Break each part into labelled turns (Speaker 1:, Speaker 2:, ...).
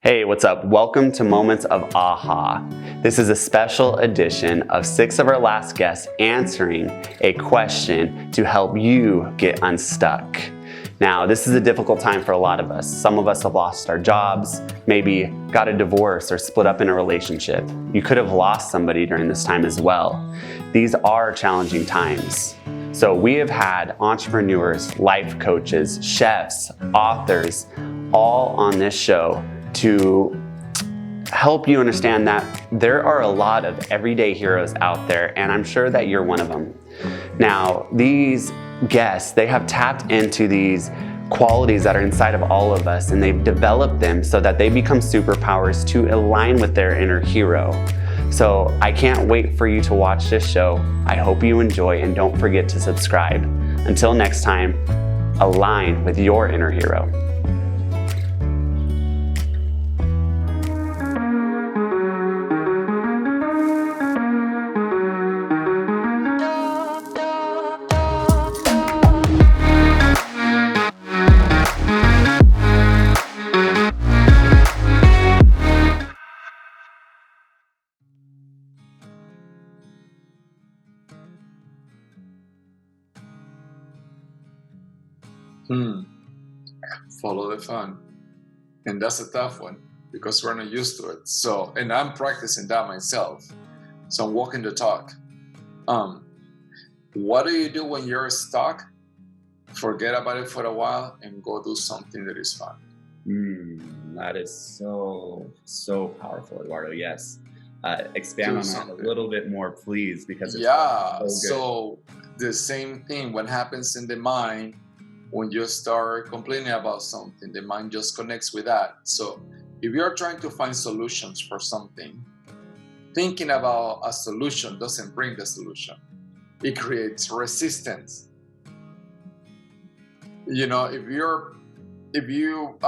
Speaker 1: Hey, what's up? Welcome to Moments of Aha. This is a special edition of 6 of our last guests answering a question to help you get unstuck. Now, this is a difficult time for a lot of us. Some of us have lost our jobs, maybe got a divorce or split up in a relationship. You could have lost somebody during this time as well. These are challenging times. So we have had entrepreneurs, life coaches, chefs, authors, all on this show to help you understand that there are a lot of everyday heroes out there, and I'm sure that you're one of them. Now, these guests, they have tapped into these qualities that are inside of all of us, and they've developed them so that they become superpowers to align with their inner hero. So I can't wait for you to watch this show. I hope you enjoy, and don't forget to subscribe. Until next time, align with your inner hero.
Speaker 2: Follow the fun. And that's a tough one because we're not used to it. So, and I'm practicing that myself. So I'm walking the talk. What do you do when you're stuck? Forget about it for a while and go do something that is fun.
Speaker 1: That is so powerful, Eduardo. Yes. Expand on that a little bit more, please, because it's
Speaker 2: so the same thing, what happens in the mind when you start complaining about something, the mind just connects with that. So if you're trying to find solutions for something, thinking about a solution doesn't bring the solution. It creates resistance. You know, if you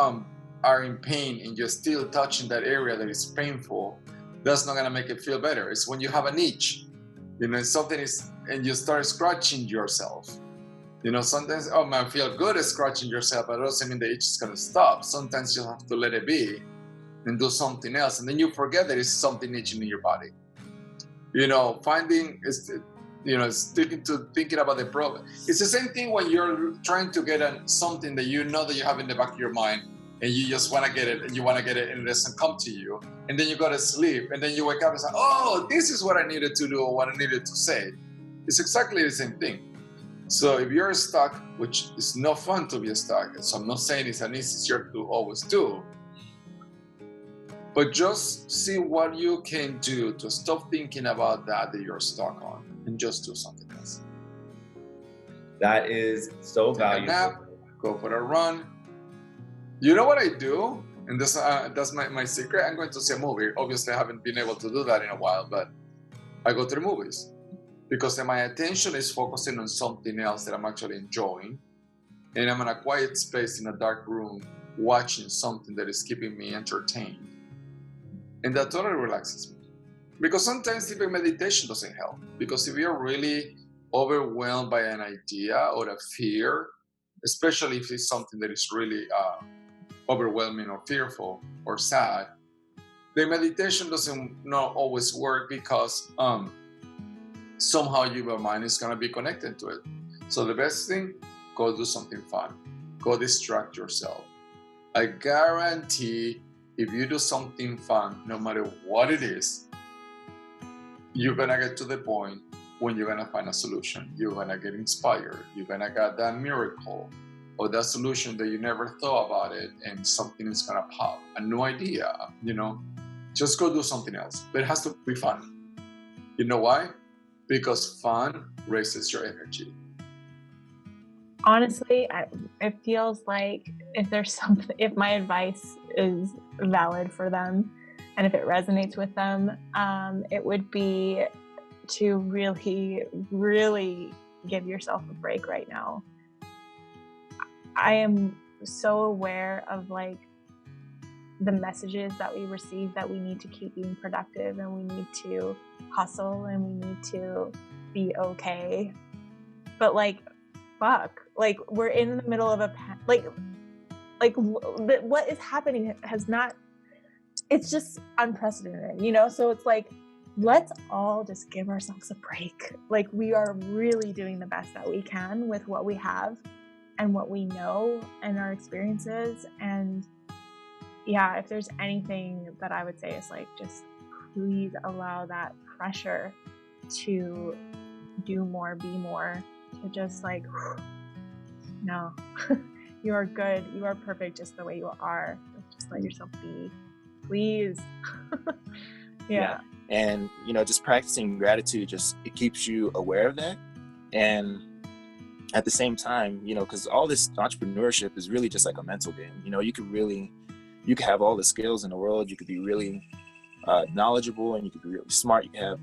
Speaker 2: are in pain and you're still touching that area that is painful, that's not gonna make it feel better. It's when you have an itch, you know, something is, and you start scratching yourself. You know, sometimes, oh man, feel good at scratching yourself, but it doesn't mean the itch is gonna stop. Sometimes you have to let it be and do something else, and then you forget there is something itching in your body. You know, thinking about the problem. It's the same thing when you're trying to get something that you know that you have in the back of your mind, and you just want to get it, and you want to get it, and it doesn't come to you, and then you go to sleep, and then you wake up and say, oh, this is what I needed to do, or what I needed to say. It's exactly the same thing. So if you're stuck, which is no fun to be stuck, so I'm not saying it's an easier to always do, but just see what you can do to stop thinking about that you're stuck on and just do something else.
Speaker 1: That is so valuable.
Speaker 2: Take a nap, go for a run. You know what I do? And that's my secret. I'm going to see a movie. Obviously, I haven't been able to do that in a while, but I go to the movies because then my attention is focusing on something else that I'm actually enjoying. And I'm in a quiet space in a dark room watching something that is keeping me entertained. And that totally relaxes me. Because sometimes even meditation doesn't help. Because if you're really overwhelmed by an idea or a fear, especially if it's something that is really overwhelming or fearful or sad, the meditation doesn't not always work because somehow your mind is going to be connected to it. So the best thing, go do something fun. Go distract yourself. I guarantee if you do something fun, no matter what it is, you're going to get to the point when you're going to find a solution. You're going to get inspired. You're going to get that miracle or that solution that you never thought about it, and something is going to pop. A new idea, you know. Just go do something else. But it has to be fun. You know why? Because fun raises your energy.
Speaker 3: Honestly, it feels like if my advice is valid for them and if it resonates with them, it would be to really, really give yourself a break right now. I am so aware of like the messages that we receive that we need to keep being productive and we need to hustle and we need to be okay. But like, fuck, like we're in the middle of a what is happening has not it's just unprecedented, you know? So it's like, let's all just give ourselves a break. Like, we are really doing the best that we can with what we have and what we know and our experiences. And yeah, if there's anything that I would say is like, just please allow that pressure to do more, be more, to just like, no, you are good. You are perfect just the way you are. Just let yourself be, please. Yeah.
Speaker 4: And, you know, just practicing gratitude, it keeps you aware of that. And at the same time, you know, because all this entrepreneurship is really just like a mental game. You know, you could have all the skills in the world. You could be really knowledgeable, and you could be really smart. You could have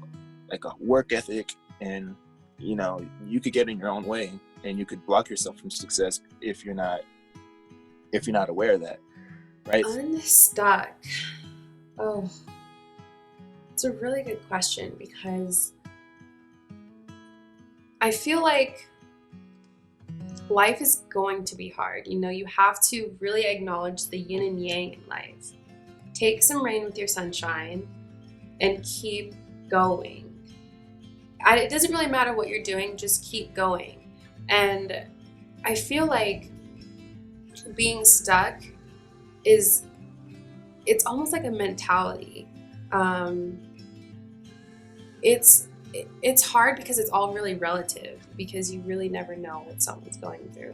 Speaker 4: like a work ethic, and, you know, you could get in your own way, and you could block yourself from success if you're not aware of that, right?
Speaker 5: Unstuck. Oh, it's a really good question, because I feel like life is going to be hard. You know, you have to really acknowledge the yin and yang in life. Take some rain with your sunshine and keep going. It doesn't really matter what you're doing, just keep going. And I feel like being stuck it's almost like a mentality. It's hard because it's all really relative, because you really never know what someone's going through.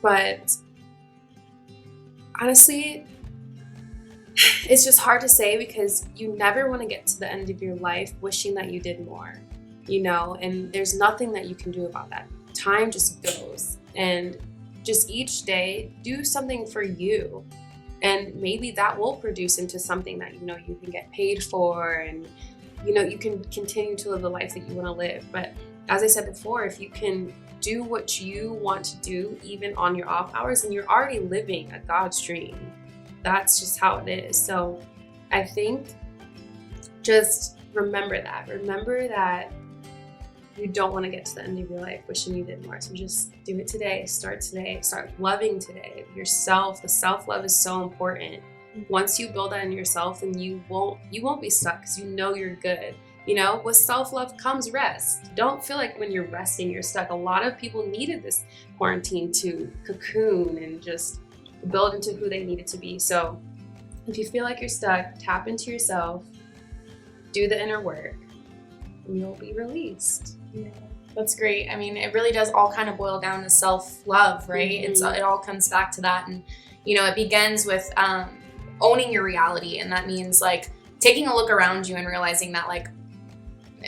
Speaker 5: But honestly, it's just hard to say, because you never want to get to the end of your life wishing that you did more, you know, and there's nothing that you can do about that. Time just goes, and just each day do something for you. And maybe that will produce into something that, you know, you can get paid for, and, you know, you can continue to live the life that you want to live. But as I said before, if you can do what you want to do, even on your off hours, and you're already living a God's dream. That's just how it is. So I think just remember that you don't want to get to the end of your life wishing you did more. So just do it today. Start loving today. Yourself. The self-love is so important. Once you build that in yourself, then you won't be stuck, because you know you're good. You know, with self-love comes rest. Don't feel like when you're resting, you're stuck. A lot of people needed this quarantine to cocoon and just build into who they needed to be. So if you feel like you're stuck, tap into yourself, do the inner work, and you'll be released.
Speaker 6: Yeah, that's great. I mean, it really does all kind of boil down to self-love, right?
Speaker 5: Mm-hmm.
Speaker 6: It all comes back to that. And, you know, it begins with owning your reality. And that means like taking a look around you and realizing that, like,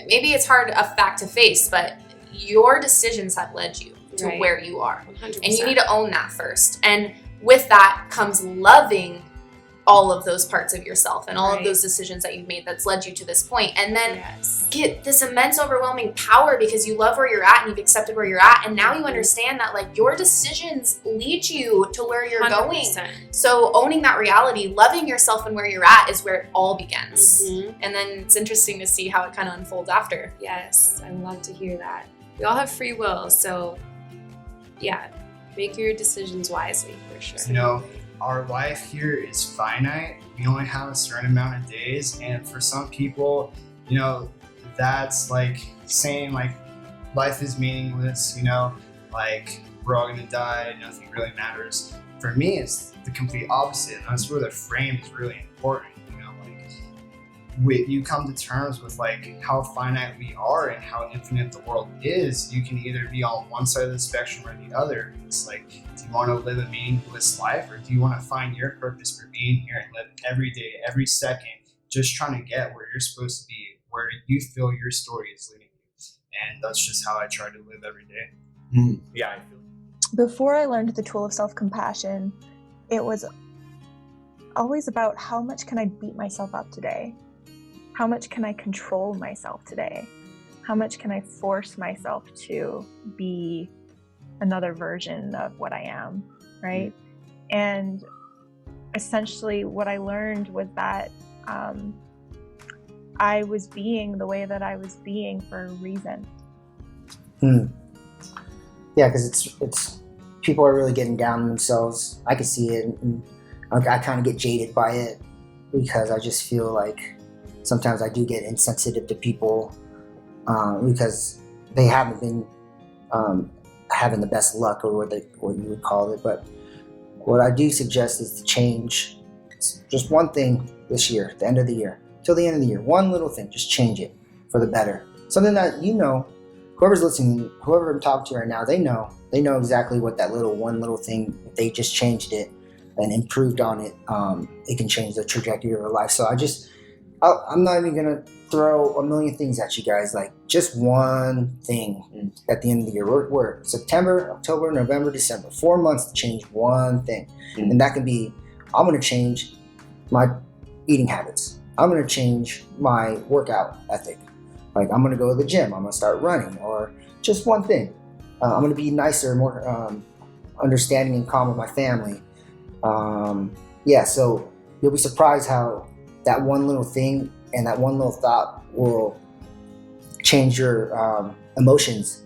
Speaker 6: maybe it's hard a fact to face, but your decisions have led you to where you are.
Speaker 5: 100%.
Speaker 6: And you need to own that first. And with that comes loving all of those parts of yourself and all of those decisions that you've made that's led you to this point. And then get this immense, overwhelming power, because you love where you're at and you've accepted where you're at. And now you understand that, like, your decisions lead you to where you're
Speaker 5: 100%.
Speaker 6: going. So owning that reality, loving yourself and where you're at, is where it all begins.
Speaker 5: Mm-hmm.
Speaker 6: And then it's interesting to see how it kind of unfolds after.
Speaker 5: Yes, I love to hear that. We all have free will, so yeah, make your decisions wisely, for sure.
Speaker 7: You know, our life here is finite. We only have a certain amount of days, and for some people, you know, that's like saying like life is meaningless, you know, like we're all gonna die, nothing really matters. For me, it's the complete opposite, and that's where the frame is really important. You know, like you come to terms with like how finite we are and how infinite the world is. You can either be on one side of the spectrum or the other. It's like, do you want to live a meaningless life, or do you want to find your purpose for being here and live every day, every second, just trying to get where you're supposed to be, where you feel your story is leading you? And that's just how I try to live every day.
Speaker 4: Yeah, I feel.
Speaker 3: Before I learned the tool of self-compassion, it was always about how much can I beat myself up today? How much can I control myself today? How much can I force myself to be another version of what I am, right? And essentially what I learned was that I was being the way that I was being for a reason.
Speaker 8: Yeah, because it's people are really getting down on themselves. I can see it in I kind of get jaded by it because I just feel like sometimes I do get insensitive to people because they haven't been having the best luck, or what you would call it. But what I do suggest is to change just one thing this year, at the end of the year, till the end of the year. One little thing, just change it for the better. Something that, whoever's listening, whoever I'm talking to right now, they know exactly what that one little thing, if they just changed it and improved on it, it can change the trajectory of their life. So I'm not even gonna throw a million things at you guys, like just one thing at the end of the year. We're September, October, November, December, 4 months to change one thing. And that can be, I'm gonna change my eating habits. I'm gonna change my workout ethic. Like, I'm gonna go to the gym, I'm gonna start running, or just one thing. I'm gonna be nicer, more understanding and calm with my family. So you'll be surprised how that one little thing and that one little thought will change your emotions,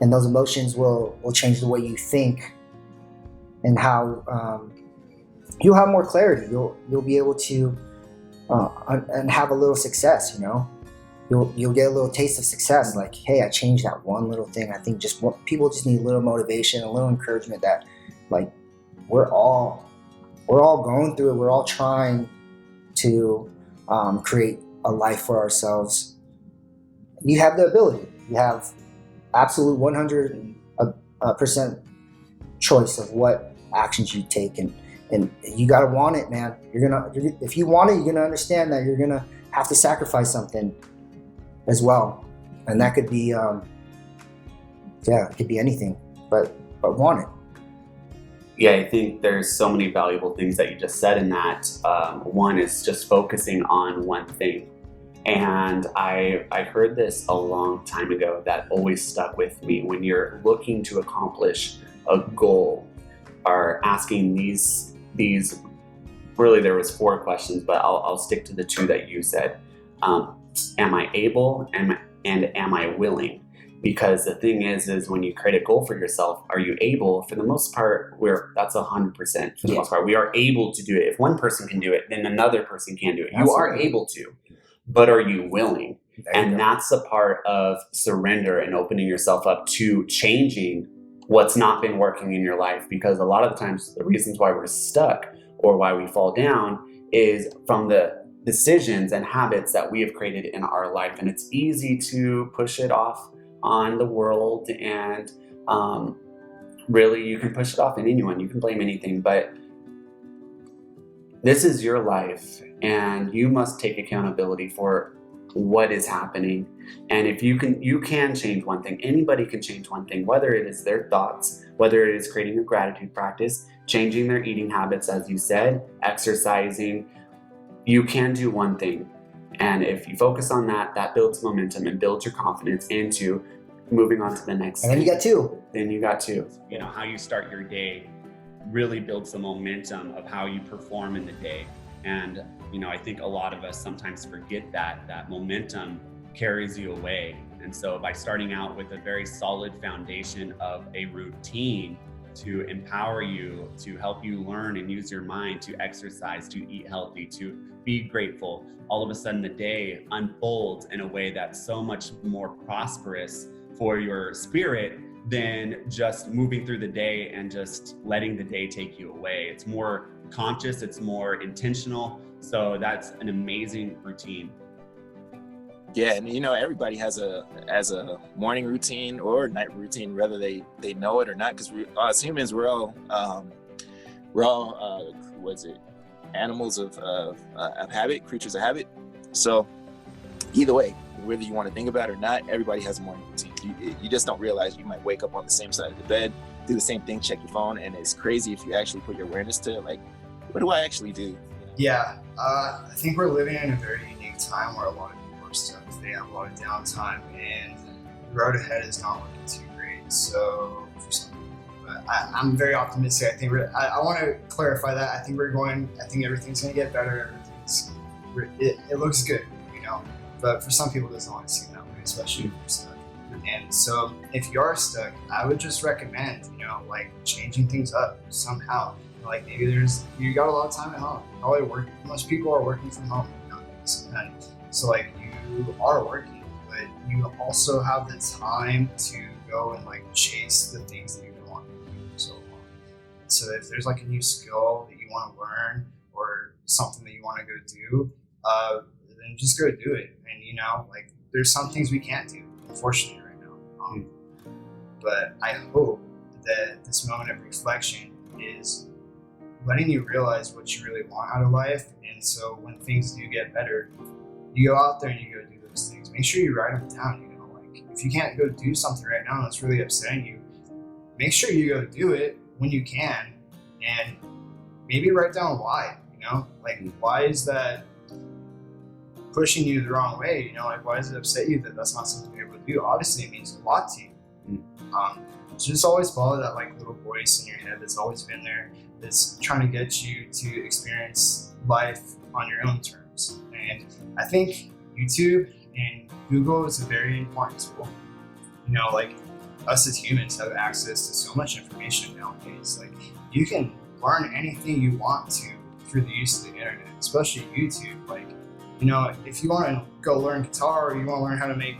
Speaker 8: and those emotions will change the way you think, and how you'll have more clarity. You'll be able to and have a little success. You'll get a little taste of success. Like, hey, I changed that one little thing. I think people just need a little motivation, a little encouragement that, like, we're all going through it. We're all trying to create a life for ourselves. You have the ability. You have absolute 100% choice of what actions you take, and you gotta want it, man. If you want it, you're gonna understand that you're gonna have to sacrifice something as well, and that could be it could be anything, but want it.
Speaker 1: Yeah, I think there's so many valuable things that you just said in that. One is just focusing on one thing. And I heard this a long time ago that always stuck with me. When you're looking to accomplish a goal, or asking these really, there was 4 questions, but I'll stick to the 2 that you said. Am I able, and am I willing? Because the thing is when you create a goal for yourself, are you able? For the most part, that's 100% for the most part. We are able to do it. If one person can do it, then another person can do it. You are able to, but are you willing? And that's a part of surrender and opening yourself up to changing what's not been working in your life. Because a lot of the times, the reasons why we're stuck or why we fall down is from the decisions and habits that we have created in our life. And it's easy to push it off on the world, and really you can push it off on anyone. You can blame anything, but this is your life, and you must take accountability for what is happening. And if you can change one thing. Anybody can change one thing, whether it is their thoughts, whether it is creating a gratitude practice, changing their eating habits, as you said, exercising. You can do one thing. And if you focus on that, that builds momentum and builds your confidence into moving on to the next
Speaker 8: thing. And then
Speaker 1: you got 2.
Speaker 9: How you start your day really builds the momentum of how you perform in the day. And, I think a lot of us sometimes forget that momentum carries you away. And so by starting out with a very solid foundation of a routine to empower you, to help you learn and use your mind, to exercise, to eat healthy, to be grateful, all of a sudden the day unfolds in a way that's so much more prosperous for your spirit than just moving through the day and just letting the day take you away. It's more conscious, it's more intentional. So that's an amazing routine.
Speaker 4: Yeah, and everybody has a morning routine or night routine, whether they know it or not. Because as humans, we're all animals of habit, creatures of habit. So either way, whether you want to think about it or not, everybody has a morning routine. You just don't realize you might wake up on the same side of the bed, do the same thing, check your phone, and it's crazy if you actually put your awareness to it. Like, what do I actually do?
Speaker 7: Yeah, I think we're living in a very unique time where a lot of people are stuck. They have a lot of downtime, and the road ahead is not looking too great. So for some people, but I'm very optimistic. I think I want to clarify that. I think everything's going to get better. It looks good, But for some people, it doesn't want to seem that way, especially if you're stuck. And so if you are stuck, I would just recommend, changing things up somehow. Like maybe you got a lot of time at home. Probably most people are working from home nowadays. And so like you are working, but you also have the time to go and like chase the things that you've been wanting to do for so long. So if there's like a new skill that you want to learn or something that you want to go do, then just go do it. And you know, like there's some things we can't do, unfortunately, right now. But I hope that this moment of reflection is letting you realize what you really want out of life. And so when things do get better, you go out there and you go do those things. Make sure you write them down. You know, like if you can't go do something right now that's really upsetting you, make sure you go do it when you can, and maybe write down why. You know, like why is that pushing you the wrong way? You know, like why does it upset you that that's not something you're able to do? Obviously, it means a lot to you. So just always follow that like little voice in your head that's always been there, that's trying to get you to experience life on your own terms. And I think YouTube and Google is a very important tool. You know, like us as humans have access to so much information nowadays. Like you can learn anything you want to through the use of the internet, especially YouTube. Like, you know, if you want to go learn guitar or you want to learn how to make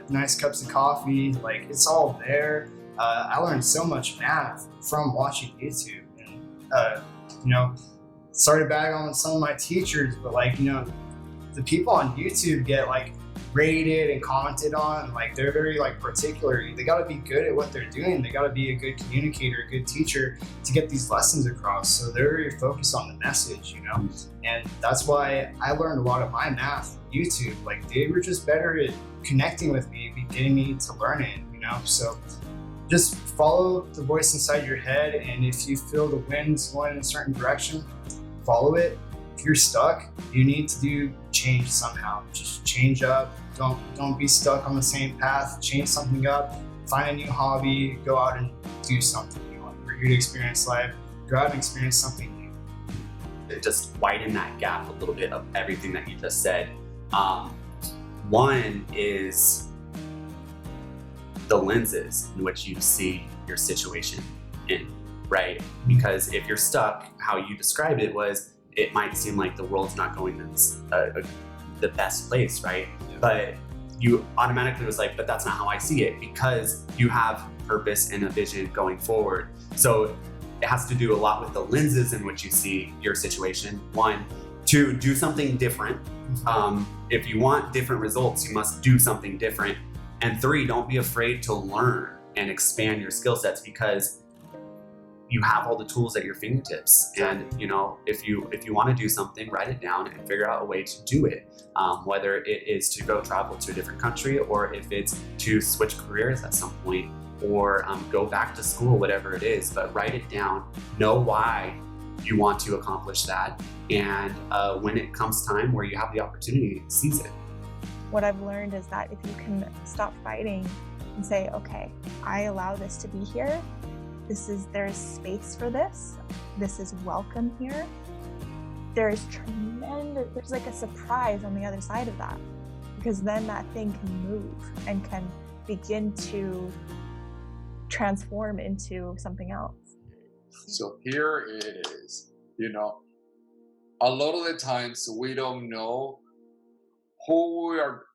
Speaker 7: nice cups of coffee, like it's all there. I learned so much math from watching YouTube, and you know, started back on some of my teachers, but like, you know, the people on YouTube get like rated and commented on, and like they're very like particular. They got to be good at what they're doing. They got to be a good communicator, a good teacher to get these lessons across. So they're very focused on the message, you know, and that's why I learned a lot of my math from YouTube. Like they were just better at connecting with me, getting me to learn it, you know. So just follow the voice inside your head, and if you feel the wind's going in a certain direction, follow it. If you're stuck, you need to do change somehow. Just change up. Don't be stuck on the same path. Change something up. Find a new hobby. Go out and do something new. We're here to experience life. Go out and experience something new.
Speaker 1: Just widen that gap a little bit of everything that you just said. One is the lenses in which you see your situation in, right? Because if you're stuck, how you described it was, it might seem like the world's not going to the best place, right? Yeah. But you automatically was like, but that's not how I see it, because you have purpose and a vision going forward. So it has to do a lot with the lenses in which you see your situation. One, to do something different. If you want different results, you must do something different. And three, don't be afraid to learn and expand your skill sets, because you have all the tools at your fingertips. And you know, if you want to do something, write it down and figure out a way to do it. Whether it is to go travel to a different country, or if it's to switch careers at some point, or go back to school, whatever it is. But write it down, know why you want to accomplish that, and when it comes time where you have the opportunity, seize it.
Speaker 3: What I've learned is that if you can stop fighting and say, okay, I allow this to be here. There's space for this. This is welcome here. There's like a surprise on the other side of that, because then that thing can move and can begin to transform into something else.
Speaker 2: So here it is. You know, a lot of the times we don't know who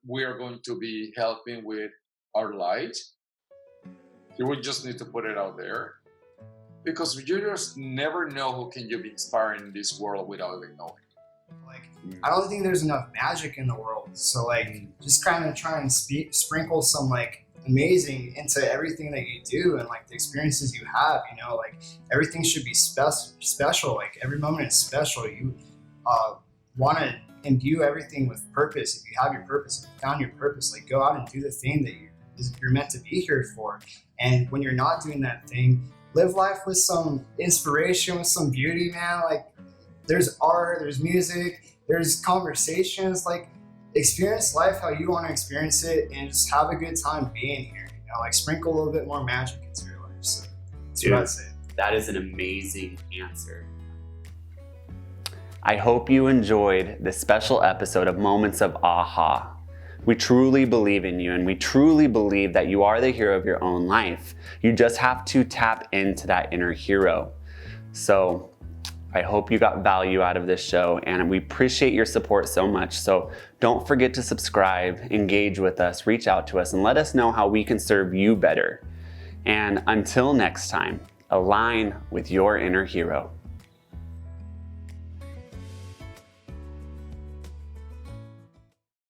Speaker 2: we are going to be helping with our light. We just need to put it out there, because you just never know who can you be inspiring in this world without even knowing.
Speaker 7: Like, I don't think there's enough magic in the world. So like, just kind of try and sprinkle some like amazing into everything that you do, and like the experiences you have, you know, like everything should be special. Like every moment is special. You want to imbue everything with purpose. If you have your purpose, if you found your purpose, like go out and do the thing that you're meant to be here for. And when you're not doing that thing, live life with some inspiration, with some beauty, man. Like there's art, there's music, there's conversations. Like experience life how you want to experience it, and just have a good time being here. You know, like sprinkle a little bit more magic into your life. So that's what I'd say.
Speaker 1: That is an amazing answer. I hope you enjoyed this special episode of Moments of Aha. We truly believe in you, and we truly believe that you are the hero of your own life. You just have to tap into that inner hero. So I hope you got value out of this show, and we appreciate your support so much. So don't forget to subscribe, engage with us, reach out to us, and let us know how we can serve you better. And until next time, align with your inner hero.